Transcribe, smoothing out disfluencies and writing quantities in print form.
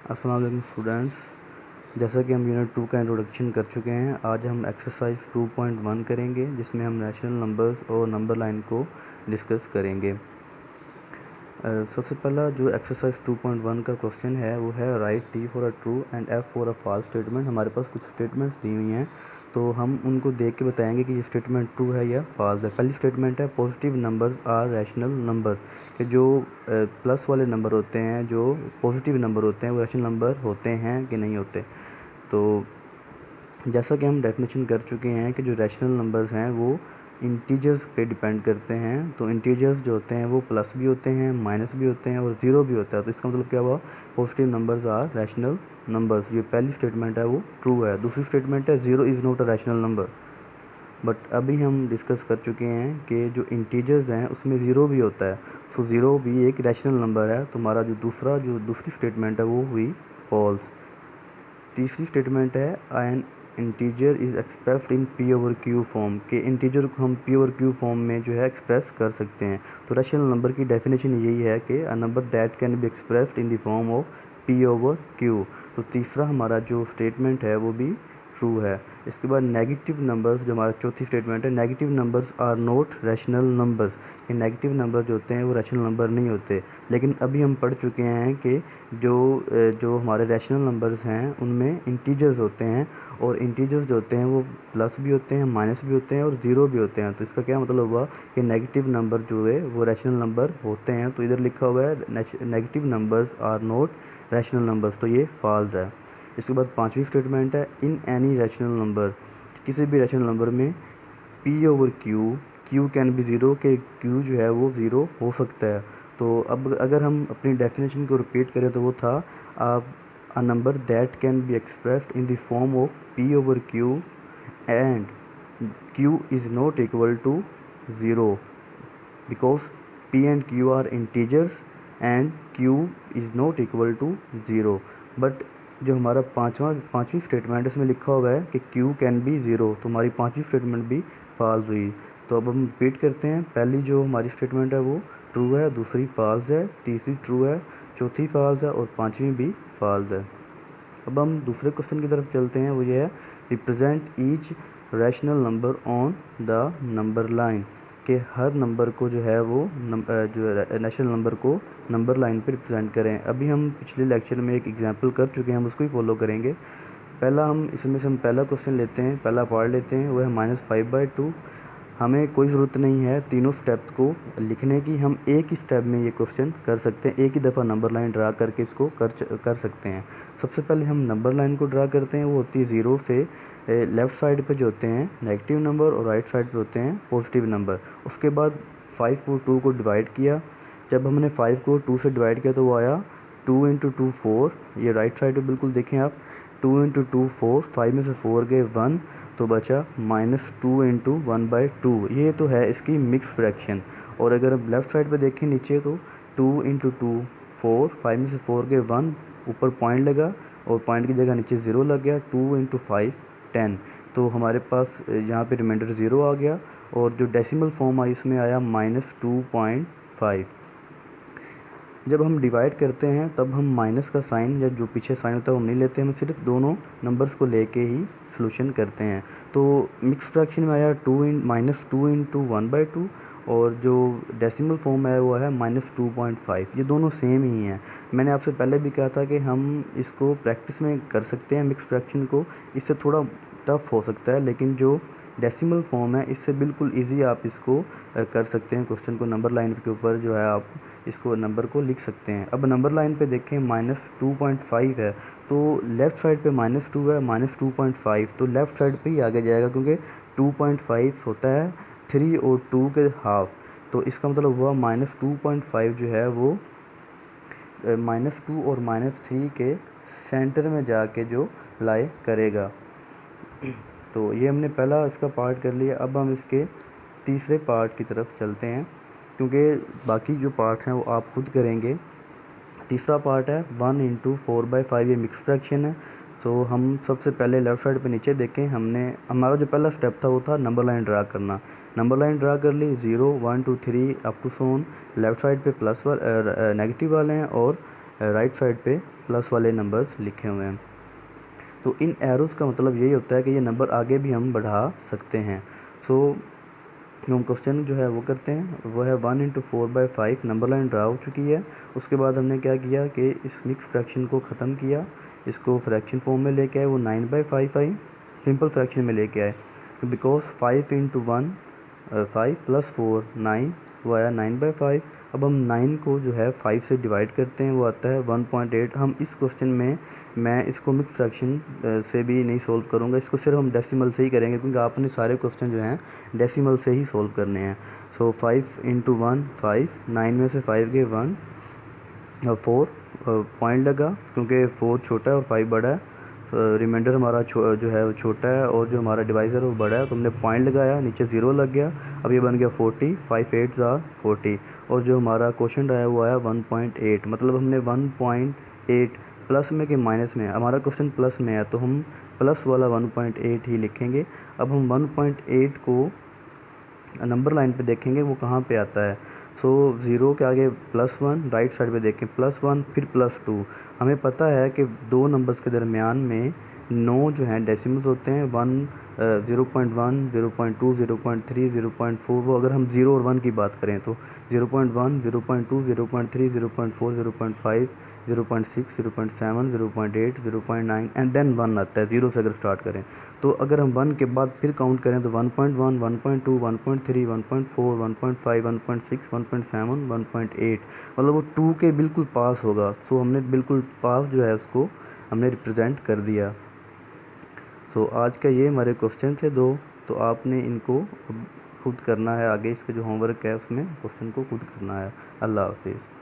अस्सलाम वालेकुम स्टूडेंट्स। जैसा कि हम यूनिट 2 का इंट्रोडक्शन कर चुके हैं, आज हम एक्सरसाइज 2.1 करेंगे जिसमें हम रैशनल नंबर्स और नंबर लाइन को डिस्कस करेंगे। सबसे पहला जो एक्सरसाइज 2.1 का क्वेश्चन है वो है right T for a true and F for a false statement. हमारे पास कुछ स्टेटमेंट्स दी हुई हैं तो हम उनको देख के बताएंगे कि ये स्टेटमेंट ट्रू है या फॉल्स है। पहली स्टेटमेंट है positive numbers are rational numbers, कि जो प्लस वाले नंबर होते हैं, जो पॉजिटिव नंबर होते हैं वो रैशनल नंबर होते हैं कि नहीं होते। तो जैसा कि हम डेफिनेशन कर चुके हैं कि जो रैशनल नंबर्स हैं वो इंटीजर्स पे डिपेंड करते हैं। तो इंटीजर्स जो होते हैं वो प्लस भी होते हैं, माइनस भी होते हैं और ज़ीरो भी होता है। तो इसका मतलब क्या हुआ, positive numbers are rational numbers. ये पहली स्टेटमेंट है वो ट्रू है। दूसरी स्टेटमेंट है zero is not a rational number. But अभी हम डिस्कस कर चुके हैं कि जो इंटीजर्स हैं उसमें ज़ीरो भी होता है, सो ज़ीरो भी एक रैशनल नंबर है। तो हमारा जो दूसरी स्टेटमेंट है वो हुई फॉल्स। तीसरी स्टेटमेंट है N integer is expressed in P over Q form, के इंटीजर को हम पी ओवर क्यू फॉर्म में जो है एक्सप्रेस कर सकते हैं। तो रैशनल नंबर की डेफिनेशन यही है कि अ number that can be expressed in the form of P over Q. तो तीसरा हमारा जो स्टेटमेंट है वो भी ट्रू है। इसके बाद नेगेटिव नंबर्स, जो हमारा चौथी स्टेटमेंट है, negative numbers are not rational numbers, कि नेगेटिव नंबर जो होते हैं वो रैशनल नंबर नहीं होते। लेकिन अभी हम पढ़ चुके हैं कि जो हमारे रैशनल नंबर्स हैं उनमें इंटीजर्स होते हैं, और इंटीजर्स जो होते हैं वो प्लस भी होते हैं, माइनस भी होते हैं और ज़ीरो भी होते हैं। तो इसका क्या मतलब हुआ कि नेगेटिव नंबर जो है वो रैशनल नंबर होते हैं। तो इधर लिखा हुआ है negative numbers are not rational numbers, तो ये फॉल्स है। इसके बाद पांचवी स्टेटमेंट है इन एनी रैशनल नंबर, किसी भी रैशनल नंबर में P over Q, Q can be zero, के क्यू जो है वो ज़ीरो हो सकता है। तो अब अगर हम अपनी डेफिनेशन को रिपीट करें तो वो था a number that can be expressed in the form of P over Q and Q is not equal to zero because P and Q are integers and Q is not equal to zero. But जो हमारा पांचवी statement है इसमें लिखा हुआ है कि Q can be zero, तो हमारी पांचवी स्टेटमेंट भी फॉल्स हुई। तो अब हम रिपीट करते हैं, पहली जो हमारी स्टेटमेंट है वो ट्रू है, दूसरी फॉल्स है, तीसरी ट्रू है, चौथी फॉल्स है और पांचवी भी फॉल्स है। अब हम दूसरे क्वेश्चन की तरफ चलते हैं, वो ये है represent each rational number on the number line, के हर नंबर को जो है वो जो रैशनल नंबर को नंबर लाइन पे रिप्रेजेंट करें। अभी हम पिछले लेक्चर में एक एग्जांपल कर चुके हैं, हम उसको ही फॉलो करेंगे। पहला हम इसमें से हम पहला क्वेश्चन लेते हैं, पहला पार्ट लेते हैं, वो है -5/2। हमें कोई ज़रूरत नहीं है तीनों स्टेप्स को लिखने की, हम एक ही स्टेप में ये क्वेश्चन कर सकते हैं, एक ही दफ़ा नंबर लाइन ड्रा करके इसको कर सकते हैं। सबसे पहले हम नंबर लाइन को ड्रा करते हैं, वो होती है ज़ीरो से लेफ़्ट साइड पे जो होते हैं नेगेटिव नंबर और राइट साइड पे होते हैं पॉजिटिव नंबर। उसके बाद 5 और 2 को डिवाइड किया। जब हमने 5 को 2 से डिवाइड किया तो वो आया 2 इंटू 2 4। ये राइट साइड पे बिल्कुल देखें आप, 2 इंटू 2 4, 5 में से 4 गए 1, तो बचा -2 इंटू 1/2। ये तो है इसकी मिक्स फ्रैक्शन। और अगर अब लेफ़्ट साइड पे देखें नीचे तो 2 इंटू 2 4, 5 में से 4 गए 1, ऊपर पॉइंट लगा और पॉइंट की जगह नीचे ज़ीरो लग गया, 2 इंटू 5 10। तो हमारे पास यहाँ पे रिमाइंडर ज़ीरो आ गया और जो डेसिमल फॉर्म आई उसमें आया -2.5। जब हम डिवाइड करते हैं तब हम माइनस का साइन या जो पीछे साइन होता है वो नहीं लेते, हम सिर्फ दोनों नंबर्स को लेके ही सॉल्यूशन करते हैं। तो मिक्स फ्रैक्शन में आया -2 इंटू 1/2 और जो डेसिमल फॉर्म है वो है -2.5। ये दोनों सेम ही हैं। मैंने आपसे पहले भी कहा था कि हम इसको प्रैक्टिस में कर सकते हैं मिक्स फ्रैक्शन को, इससे थोड़ा टफ हो सकता है, लेकिन जो डेसिमल फॉर्म है इससे बिल्कुल इजी आप इसको कर सकते हैं। क्वेश्चन को नंबर लाइन के ऊपर जो है आप इसको नंबर को लिख सकते हैं। अब नंबर लाइन पे देखें -2.5 है, तो लेफ़्ट साइड पे -2 है, -2.5 तो लेफ़्ट साइड पे ही आगे जाएगा, क्योंकि 2.5 होता है 3 और 2 के हाफ। तो इसका मतलब हुआ -2.5 जो है वो -2 और -3 के सेंटर में जाके जो लाई करेगा। तो ये हमने पहला इसका पार्ट कर लिया। अब हम इसके तीसरे पार्ट की तरफ चलते हैं, क्योंकि बाकी जो पार्ट्स हैं वो आप खुद करेंगे। तीसरा पार्ट है 1 इंटू 4/5, ये मिक्स फ्रैक्शन है। तो हम सबसे पहले लेफ़्ट साइड पे नीचे देखें, हमारा जो पहला स्टेप था वो था नंबर लाइन ड्रा करना। नंबर लाइन ड्रा कर ली, 0 1 2 3 up to soon. Left side पे प्लस नेगेटिव वाले हैं और राइट साइड पे प्लस वाले नंबर्स लिखे हुए हैं। तो इन एरोज़ का मतलब यही होता है कि ये नंबर आगे भी हम बढ़ा सकते हैं। सो हम क्वेश्चन जो है वो करते हैं, वो है 1 × 4/5 नंबर लाइन ड्रा हो चुकी है। उसके बाद हमने क्या किया कि इस मिक्स फ्रैक्शन को ख़त्म किया, इसको फ्रैक्शन फॉर्म में लेके आए, वो 9/5 आई, सिंपल फ्रैक्शन में लेके आए। तो बिकॉज 5 × 1 5 + 4 9, वो आया 9/5। अब हम 9 को जो है 5 से डिवाइड करते हैं, वो आता है 1.8। हम इस क्वेश्चन में मैं इसको मिक्स फ्रैक्शन से भी नहीं सोल्व करूँगा, इसको सिर्फ हम डेसिमल से ही करेंगे, क्योंकि आपने सारे क्वेश्चन जो हैं डेसिमल से ही सोल्व करने हैं। सो 5 × 1 5, 9 में से 5 गए 1 और 4 पॉइंट लगा, क्योंकि 4 छोटा है और 5 बड़ा है। रिमाइंडर हमारा जो है वो छोटा है और जो हमारा डिवाइज़र है वो बड़ा है, तो हमने पॉइंट लगाया, नीचे 0 लग गया। अब ये बन गया 40, 5 8s are 40, और जो हमारा क्वेश्चन आया वो आया 1.8। मतलब हमने 1.8 प्लस में कि माइनस में, हमारा क्वेश्चन प्लस में है तो हम प्लस वाला 1.8 ही लिखेंगे। अब हम 1.8 को नंबर लाइन पे देखेंगे वो कहाँ पे आता है। सो 0 के आगे +1, राइट साइड पे देखें +1 फिर +2। हमें पता है कि दो नंबर्स के दरमियान में 9 जो हैं डेसिमल्स होते हैं, 0.1 0.2 0.3 0.4। वो अगर हम 0 और 1 की बात करें तो 0.1 0.2 0.3 0.4 0.5 0.6 0.7 0.8 0.9 एंड देन 1 आता है 0 से अगर स्टार्ट करें। तो अगर हम 1 के बाद फिर काउंट करें तो 1.1 1.2 1.3 1.4 1.5 1.6 1.7 1.8, मतलब वो 2 के बिल्कुल पास होगा। सो हमने बिल्कुल पास जो है उसको हमने रिप्रेजेंट कर दिया। सो आज का ये हमारे क्वेश्चन थे 2। तो आपने इनको खुद करना है, आगे इसका जो होमवर्क है उसमें क्वेश्चन को खुद करना है। अल्लाह हाफिज़।